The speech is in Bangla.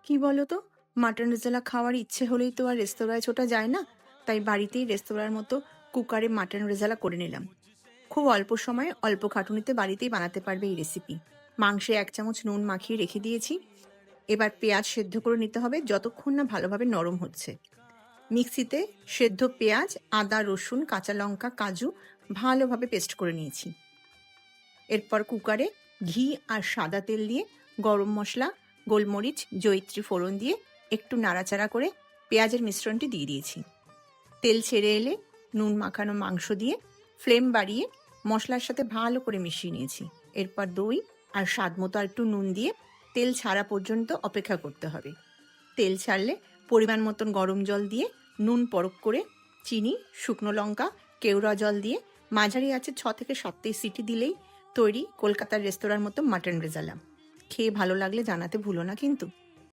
কি বলো তো, মাটন রেজালা খাওয়ার ইচ্ছে হলেই তো আর রেস্তোরাঁয় ছোটা যায় না। তাই বাড়িতেই রেস্তোরাঁর মতো কুকারে মাটন রেজালা করে নিলাম। খুব অল্প সময়ে অল্প খাটুনিতে বাড়িতেই বানাতে পারবে এই রেসিপি। মাংসে 1 চামচ নুন মাখিয়ে রেখে দিয়েছি। এবার পেঁয়াজ সেদ্ধ করে নিতে হবে যতক্ষণ না ভালোভাবে নরম হচ্ছে। মিক্সিতে সেদ্ধ পেঁয়াজ, আদা, রসুন, কাঁচা লঙ্কা, কাজু ভালোভাবে পেস্ট করে নিয়েছি। এরপর কুকারে ঘি আর সাদা তেল দিয়ে গরম মশলা, গোলমরিচ, জয়িত্রী ফোড়ন দিয়ে একটু নাড়াচাড়া করে পেঁয়াজের মিশ্রণটি দিয়ে দিয়েছি। তেল ছেড়ে এলে নুন মাখানো মাংস দিয়ে ফ্লেম বাড়িয়ে মশলার সাথে ভালো করে মিশিয়ে নিয়েছি। এরপর দই আর স্বাদ মতো আর একটু নুন দিয়ে তেল ছাড়া পর্যন্ত অপেক্ষা করতে হবে। তেল ছাড়লে পরিমাণ মতন গরম জল দিয়ে নুন পরক করে চিনি, শুকনো লঙ্কা, কেওড়া জল দিয়ে মাঝারি আছে 6 থেকে 7টি সিটি দিলেই তৈরি কলকাতার রেস্তোরাঁর মতো মাটন রেজালা। খেয়ে ভালো লাগলে জানাতে ভুলো না কিন্তু।